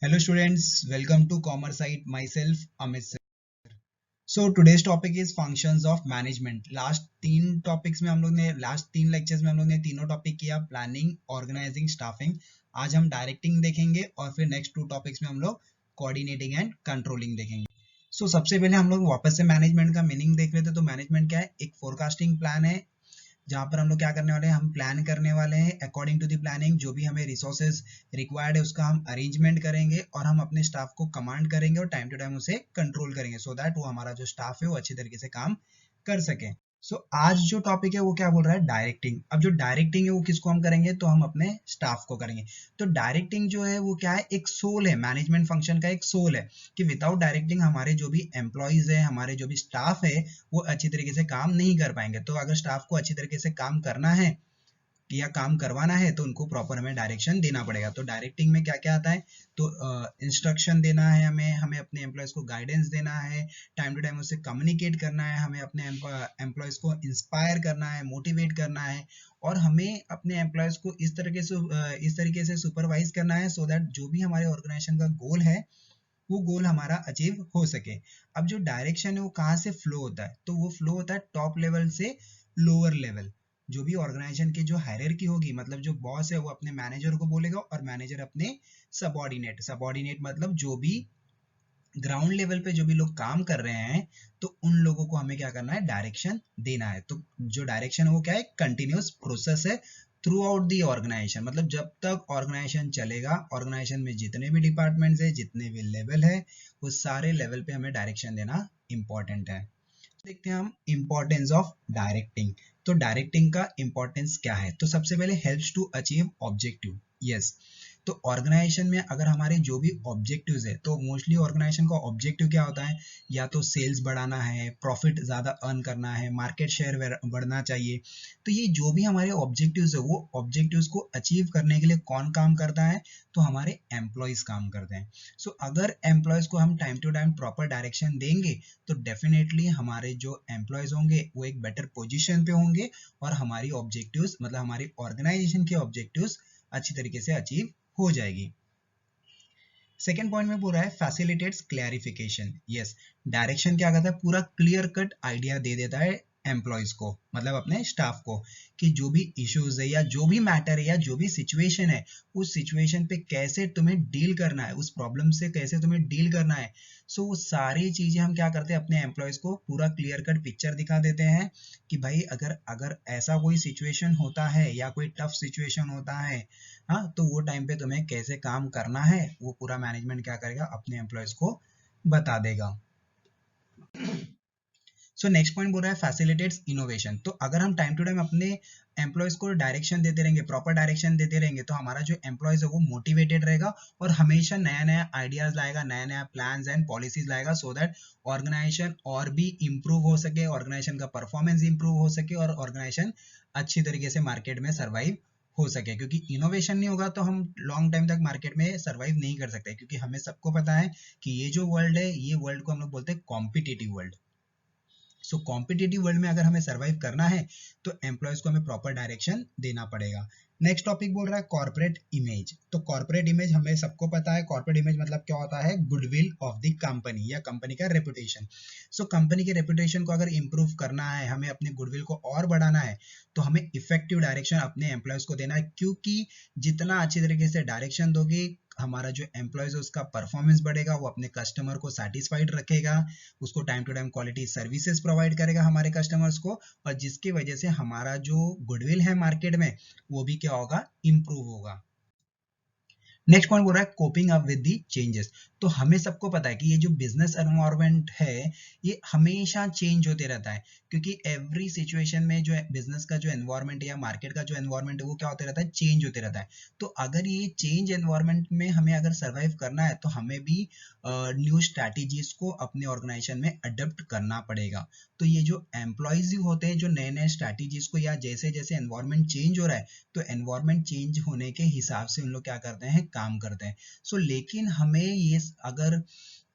Hello students, welcome to Commerce Site. Myself Amit sir. So today's topic is functions of management. Last तीन lectures में हम लोग ने तीनों टॉपिक किया, प्लानिंग, ऑर्गेनाइजिंग, स्टाफिंग. आज हम डायरेक्टिंग देखेंगे और फिर नेक्स्ट टू टॉपिक्स में हम लोग कोऑर्डिनेटिंग एंड कंट्रोलिंग देखेंगे. सबसे पहले हम लोग वापस से मैनेजमेंट का मीनिंग देख लेते हैं. तो मैनेजमेंट क्या है? एक फोरकास्टिंग प्लान है जहां पर हम लोग क्या करने वाले हैं, हम प्लान करने वाले हैं. अकॉर्डिंग टू द प्लानिंग जो भी हमें रिसोर्सेज रिक्वायर्ड है उसका हम अरेंजमेंट करेंगे और हम अपने स्टाफ को कमांड करेंगे और टाइम टू टाइम उसे कंट्रोल करेंगे सो दैट वो हमारा जो स्टाफ है वो अच्छी तरीके से काम कर सके. आज जो टॉपिक है वो क्या बोल रहा है? डायरेक्टिंग. अब जो डायरेक्टिंग है वो किसको हम करेंगे? तो हम अपने स्टाफ को करेंगे. तो डायरेक्टिंग जो है वो क्या है? एक सोल है, मैनेजमेंट फंक्शन का एक सोल है कि विदाउट डायरेक्टिंग हमारे जो भी एम्प्लॉयज है, हमारे जो भी स्टाफ है वो अच्छी तरीके से काम नहीं कर पाएंगे. तो अगर स्टाफ को अच्छी तरीके से काम करना है या काम करवाना है तो उनको प्रॉपर हमें डायरेक्शन देना पड़ेगा. तो डायरेक्टिंग में क्या क्या आता है? तो इंस्ट्रक्शन देना है, हमें हमें अपने एम्प्लॉयज को गाइडेंस देना है, टाइम टू टाइम उससे कम्युनिकेट करना है, हमें अपने एम्प्लॉयज को इंस्पायर करना है, मोटिवेट करना है और हमें अपने एम्प्लॉयज को इस तरीके से सुपरवाइज करना है सो दैट जो भी हमारे ऑर्गेनाइजेशन का गोल है वो गोल हमारा अचीव हो सके. अब जो डायरेक्शन है वो कहाँ से फ्लो होता है? तो वो फ्लो होता है टॉप लेवल से लोअर लेवल. जो भी ऑर्गेनाइजेशन की जो हायरार्की होगी, मतलब जो बॉस है वो अपने मैनेजर को बोलेगा और मैनेजर अपने सबऑर्डिनेट मतलब जो भी ग्राउंड लेवल पे जो भी लोग काम कर रहे हैं तो उन लोगों को हमें क्या करना है? डायरेक्शन देना है. तो जो डायरेक्शन है वो क्या है? कंटिन्यूअस प्रोसेस है थ्रू आउट दी ऑर्गेनाइजेशन. मतलब जब तक ऑर्गेनाइजेशन चलेगा, ऑर्गेनाइजेशन में जितने भी डिपार्टमेंट्स है, जितने भी लेवल है, वो सारे लेवल पे हमें डायरेक्शन देना इंपॉर्टेंट है. देखते हैं हम इंपॉर्टेंस ऑफ डायरेक्टिंग. तो डायरेक्टिंग का इंपॉर्टेंस क्या है? तो सबसे पहले helps to achieve objective. Yes. तो ऑर्गेनाइजेशन में अगर हमारे जो भी ऑब्जेक्टिव्स है, तो मोस्टली ऑर्गेनाइजेशन का ऑब्जेक्टिव क्या होता है? या तो सेल्स बढ़ाना है, प्रॉफिट ज्यादा अर्न करना है, मार्केट शेयर बढ़ना चाहिए. तो ये जो भी हमारे ऑब्जेक्टिव्स है वो ऑब्जेक्टिव्स को अचीव करने के लिए कौन काम करता है? तो हमारे एम्प्लॉयज काम करते हैं. अगर एम्प्लॉयज को हम time to time proper direction देंगे तो डेफिनेटली हमारे जो एम्प्लॉयज होंगे वो एक बेटर पोजीशन पे होंगे और हमारी ऑब्जेक्टिव्स मतलब हमारी ऑर्गेनाइजेशन के ऑब्जेक्टिव्स अच्छी तरीके से अचीव हो जाएगी. सेकेंड पॉइंट में पूरा है फैसिलिटेट्स क्लैरिफिकेशन. यस. डायरेक्शन क्या करता है? पूरा क्लियर कट आइडिया दे देता है एम्प्लॉयज को, मतलब अपने स्टाफ को, कि जो भी इश्यूज है या जो भी मैटर है या जो भी सिचुएशन है उस सिचुएशन पे कैसे तुम्हें डील करना है, उस प्रॉब्लम से कैसे तुम्हें डील करना है. वो सारी चीजें हम क्या करते हैं? अपने एम्प्लॉयज को पूरा क्लियर कट पिक्चर दिखा देते हैं कि भाई अगर अगर ऐसा कोई सिचुएशन होता है या कोई टफ सिचुएशन होता है, हाँ, तो वो टाइम पे तुम्हें कैसे काम करना है वो पूरा मैनेजमेंट क्या करेगा? अपने एम्प्लॉयज को बता देगा. नेक्स्ट पॉइंट बोल रहा है फैसिलिटेट्स इनोवेशन. तो अगर हम टाइम टू टाइम अपने एम्प्लॉयज को डायरेक्शन देते रहेंगे, प्रॉपर डायरेक्शन देते रहेंगे, तो हमारा जो एम्प्लॉयज है वो मोटिवेटेड रहेगा और हमेशा नया नया आइडियाज लाएगा, नया नया प्लान्स एंड पॉलिसीज लाएगा सो दैट ऑर्गेनाइजेशन और भी इम्प्रूव हो सके, ऑर्गेनाइजेशन का परफॉर्मेंस इम्प्रूव हो सके और ऑर्गेनाइजेशन अच्छी तरीके से मार्केट में सर्वाइव हो सके. क्योंकि इनोवेशन नहीं होगा तो हम लॉन्ग टाइम तक मार्केट में सर्वाइव नहीं कर सकते. क्योंकि हमें सबको पता है कि ये जो वर्ल्ड है, ये वर्ल्ड को हम लोग बोलते हैं कॉम्पिटिटिव वर्ल्ड. कॉम्पिटिटिव वर्ल्ड में अगर हमें सर्वाइव करना है तो एम्प्लॉयज को हमें प्रॉपर डायरेक्शन देना पड़ेगा. नेक्स्ट टॉपिक बोल रहा है कॉर्पोरेट इमेज. तो कॉर्पोरेट इमेज हमें सबको पता है. कॉर्पोरेट इमेज मतलब क्या होता है? गुडविल ऑफ द कंपनी या कंपनी का रेपुटेशन. कंपनी के रेपुटेशन को अगर इंप्रूव करना है, हमें अपने गुडविल को और बढ़ाना है, तो हमें इफेक्टिव डायरेक्शन अपने एम्प्लॉयज को देना है. क्योंकि जितना अच्छी तरीके से डायरेक्शन दोगे, हमारा जो एम्प्लॉयज है उसका परफॉर्मेंस बढ़ेगा, वो अपने कस्टमर को सेटिस्फाइड रखेगा, उसको time to time quality services provide करेगा हमारे कस्टमर्स को, और जिसकी वजह से हमारा जो गुडविल है मार्केट में वो भी क्या होगा? इंप्रूव होगा. नेक्स्ट पॉइंट बोल रहा है coping up with the changes. तो हमें सबको पता है कि ये जो बिजनेस एनवायरनमेंट है ये हमेशा चेंज होते रहता है. क्योंकि एवरी सिचुएशन में जो बिजनेस का जो एनवायरनमेंट है या मार्केट का जो एनवायरनमेंट है वो क्या होते रहता है? चेंज होते रहता है. तो अगर ये चेंज एनवायरनमेंट में हमें अगर सर्वाइव करना है तो हमें भी न्यू स्ट्रैटेजीज को अपने ऑर्गेनाइजेशन में अडॉप्ट करना पड़ेगा. तो ये जो एम्प्लॉयज होते हैं जो नए नए स्ट्रैटेजीज को, या जैसे जैसे एनवायरनमेंट चेंज हो रहा है तो एनवायरनमेंट चेंज होने के हिसाब से उन लोग क्या करते हैं? काम करते हैं. लेकिन हमें ये अगर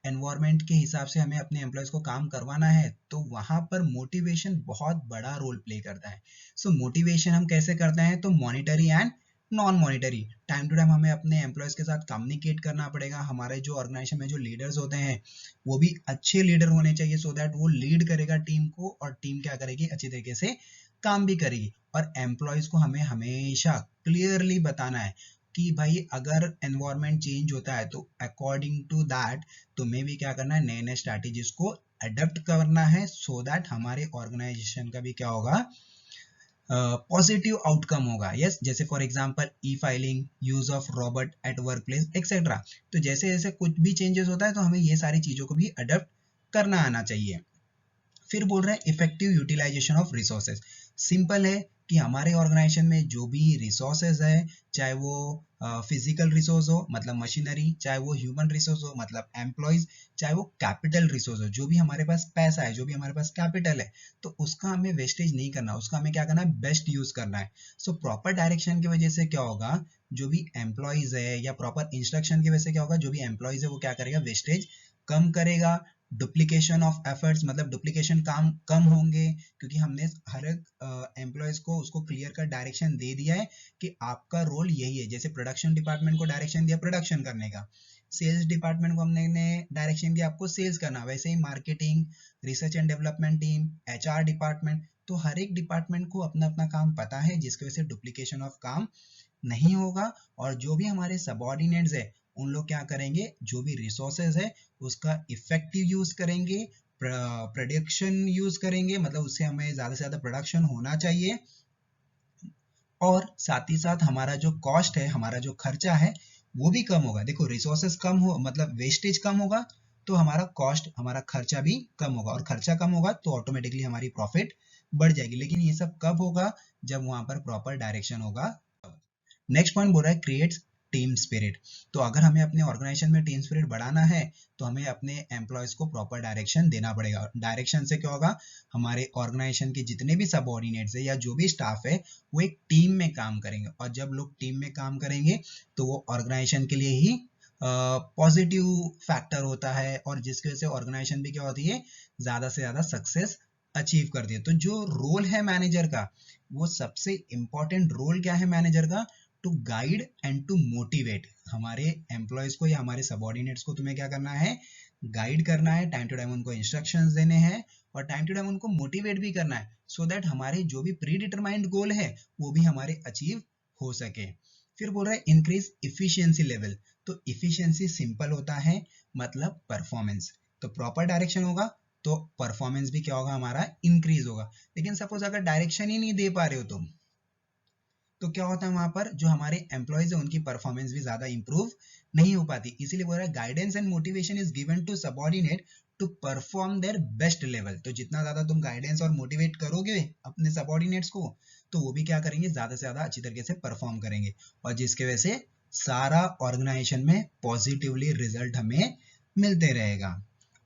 एनवायरनमेंट के हिसाब से हमें अपने एम्प्लॉयज को काम करवाना है तो वहां पर मोटिवेशन बहुत बड़ा रोल प्ले करता है. मोटिवेशन हम कैसे करते हैं? तो monetary and non monetary, time to time हमें अपने एम्प्लॉयज के साथ कम्युनिकेट करना पड़ेगा। हमारे जो ऑर्गेनाइजेशन में जो लीडर्स होते हैं वो भी अच्छे लीडर होने चाहिए, सो दैट वो लीड करेगा टीम को और टीम क्या करेगी, अच्छी तरीके से काम भी करेगी। और एम्प्लॉयज को हमें हमेशा क्लियरली बताना है कि भाई अगर एनवायरनमेंट चेंज होता है तो अकॉर्डिंग टू दैट तुम्हें भी क्या करना है, नए नए स्ट्रैटेजीज को अडेप्ट करना है, सो दैट हमारे ऑर्गेनाइजेशन का भी क्या होगा, पॉजिटिव आउटकम होगा। यस, जैसे for example E filing, use of robot at work place etcetera. तो जैसे जैसे कुछ भी चेंजेस होता है तो हमें ये सारी चीजों को भी अडेप्ट करना आना चाहिए। फिर बोल रहे हैं effective utilisation of resources. Simple है कि हमारे ऑर्गेनाइजेशन में जो भी रिसोर्सेज है, चाहे वो फिजिकल रिसोर्स हो मतलब मशीनरी, चाहे वो ह्यूमन रिसोर्स हो मतलब एम्प्लॉयज, चाहे वो कैपिटल रिसोर्स हो, जो भी हमारे पास पैसा है, जो भी हमारे पास कैपिटल है, तो उसका हमें वेस्टेज नहीं करना, उसका हमें क्या करना है, बेस्ट यूज करना है। सो प्रॉपर डायरेक्शन की वजह से क्या होगा, जो भी एम्प्लॉयज है या प्रॉपर इंस्ट्रक्शन की वजह से क्या होगा, जो भी एम्प्लॉयज है वो क्या करेगा, वेस्टेज कम करेगा। डुप्लीकेशन ऑफ एफर्ट्स मतलब डुप्लीकेशन काम कम होंगे, क्योंकि हमने हर एक एम्प्लॉयज को उसको क्लियर कर डायरेक्शन दे दिया है कि आपका रोल यही है। जैसे प्रोडक्शन डिपार्टमेंट को डायरेक्शन दिया प्रोडक्शन करने का, सेल्स डिपार्टमेंट को हमने डायरेक्शन दिया आपको सेल्स करना, वैसे ही marketing, research and development team, HR department, तो हर एक डिपार्टमेंट को अपना अपना काम पता है, जिसकी वजह से डुप्लीकेशन ऑफ काम नहीं होगा। और जो भी हमारे सबऑर्डिनेट्स है उन लोग क्या करेंगे, जो भी रिसोर्सेज है उसका इफेक्टिव यूज करेंगे, प्रोडक्शन यूज करेंगे, मतलब उससे हमें ज्यादा से ज्यादा प्रोडक्शन होना चाहिए। और साथ ही साथ हमारा जो कॉस्ट है, हमारा जो खर्चा है वो भी कम होगा। देखो रिसोर्सेज कम हो मतलब वेस्टेज कम होगा, तो हमारा कॉस्ट, हमारा खर्चा भी कम होगा, और खर्चा कम होगा तो ऑटोमेटिकली हमारी प्रॉफिट बढ़ जाएगी। लेकिन ये सब कब होगा, जब वहां पर प्रॉपर डायरेक्शन होगा। नेक्स्ट पॉइंट बोल रहा है क्रिएट्स टीम स्पिरिट। तो अगर हमें अपने ऑर्गेनाइजेशन में टीम स्पिरिट बढ़ाना है तो हमें अपने एम्प्लॉयज को प्रॉपर डायरेक्शन देना पड़ेगा। डायरेक्शन से क्या होगा, हमारे ऑर्गेनाइजेशन के जितने भी सबऑर्डिनेट्स है या जो भी स्टाफ है वो एक टीम में काम करेंगे, और जब लोग टीम में काम करेंगे तो वो ऑर्गेनाइजेशन के लिए ही पॉजिटिव फैक्टर होता है, और जिसकी वजह से ऑर्गेनाइजेशन भी क्या होती है, ज्यादा से ज्यादा सक्सेस अचीव करती है। तो जो रोल है मैनेजर का, वो सबसे इंपॉर्टेंट रोल क्या है मैनेजर का, to guide and to motivate. हमारे एम्प्लॉयज को या हमारे सबऑर्डिनेट्स को तुम्हें क्या करना है, गाइड करना है, टाइम टू टाइम उनको इंस्ट्रक्शंस देने हैं, और टाइम टू टाइम उनको मोटिवेट भी करना है, सो दैट हमारे जो भी प्री डिटरमाइंड गोल है वो भी हमारे अचीव हो सके। फिर बोल रहा है इंक्रीज इफिशियंसी लेवल। तो इफिशियंसी सिंपल होता है मतलब परफॉर्मेंस। तो प्रॉपर डायरेक्शन होगा तो परफॉर्मेंस भी क्या होगा, हमारा इंक्रीज होगा। लेकिन सपोज अगर डायरेक्शन ही नहीं दे पा रहे हो तुम, तो क्या होता है वहां पर जो हमारे एम्प्लॉयज है उनकी परफॉर्मेंस भी ज्यादा इंप्रूव नहीं हो पाती। इसीलिए बोल रहा है guidance and motivation is given to subordinate to perform their best level. तो जितना ज्यादा तुम गाइडेंस और मोटिवेट करोगे अपने सबऑर्डिनेट्स को, तो वो भी क्या करेंगे, ज्यादा से ज्यादा अच्छी तरीके से परफॉर्म करेंगे, और जिसकी वजह से सारा ऑर्गेनाइजेशन में पॉजिटिवली रिजल्ट हमें मिलते रहेगा।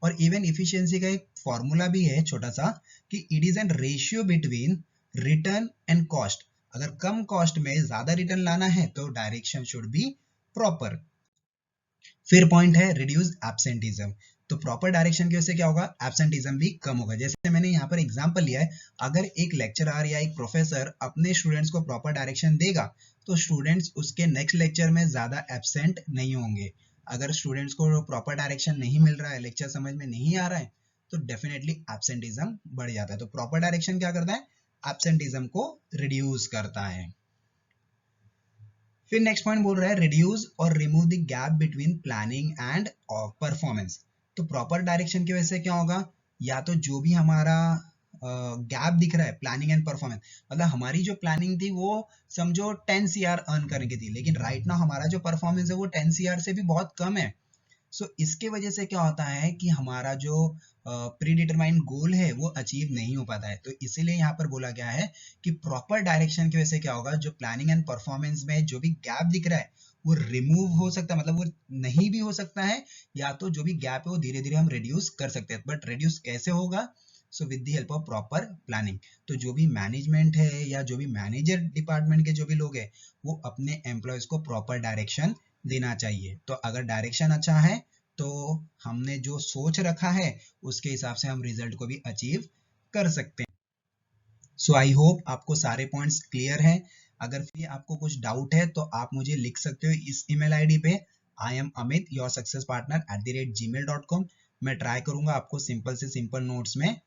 और इवन इफिशियंसी का एक फॉर्मूला भी है छोटा सा, कि it is an ratio between return and cost. अगर कम कॉस्ट में ज्यादा रिटर्न लाना है तो डायरेक्शन शुड बी प्रॉपर। फिर पॉइंट है रिड्यूस एब्सेंटिज्म। तो प्रॉपर डायरेक्शन की वजह से क्या होगा, एब्सेंटिज्म भी कम होगा। जैसे मैंने यहाँ पर एग्जांपल लिया है, अगर एक लेक्चरर या एक प्रोफेसर अपने स्टूडेंट्स को प्रॉपर डायरेक्शन देगा तो स्टूडेंट्स उसके नेक्स्ट लेक्चर में ज्यादा एब्सेंट नहीं होंगे। अगर स्टूडेंट्स को प्रॉपर डायरेक्शन नहीं मिल रहा है, लेक्चर समझ में नहीं आ रहा है, तो डेफिनेटली एब्सेंटिज्म बढ़ जाता है। तो प्रॉपर डायरेक्शन क्या करता है, एब्सेंटिज्म को रिड्यूस करता है। फिर नेक्स्ट पॉइंट बोल रहा है रिड्यूस और remove the gap between planning and performance. तो प्रॉपर डायरेक्शन की वजह से क्या होगा, या तो जो भी हमारा गैप दिख रहा है प्लानिंग एंड परफॉर्मेंस, मतलब हमारी जो प्लानिंग थी वो समझो 10 CR अर्न करने की थी, लेकिन राइट नाउ हमारा जो परफॉर्मेंस है वो 10 CR से भी बहुत कम है। सो इसके वजह से क्या होता है कि हमारा जो प्री डिटरमाइंड गोल है वो अचीव नहीं हो पाता है। तो इसीलिए यहाँ पर बोला गया है कि प्रॉपर डायरेक्शन की वजह से क्या होगा, जो प्लानिंग एंड परफॉर्मेंस में जो भी गैप दिख रहा है वो रिमूव हो सकता है, मतलब वो नहीं भी हो सकता है, या तो जो भी गैप है वो धीरे धीरे हम रिड्यूस कर सकते हैं। बट रिड्यूस कैसे होगा, so with the help of proper planning. तो जो भी मैनेजमेंट है या जो भी मैनेजर डिपार्टमेंट के जो भी लोग हैं वो अपने एम्प्लॉयज को प्रॉपर डायरेक्शन देना चाहिए। तो अगर डायरेक्शन अच्छा है तो हमने जो सोच रखा है उसके हिसाब से हम रिजल्ट को भी अचीव कर सकते हैं। सो आई होप आपको सारे पॉइंट्स क्लियर हैं। अगर फिर आपको कुछ डाउट है तो आप मुझे लिख सकते हो इस email ID पे iamamit@yoursuccesspartner@gmail.com। मैं ट्राई करूंगा आपको सिंपल से सिंपल नोट्स में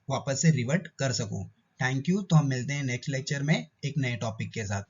वापस से रिवर्ट कर सकूं। Thank you. तो हम मिलते हैं नेक्स्ट लेक्चर में एक नए टॉपिक के साथ।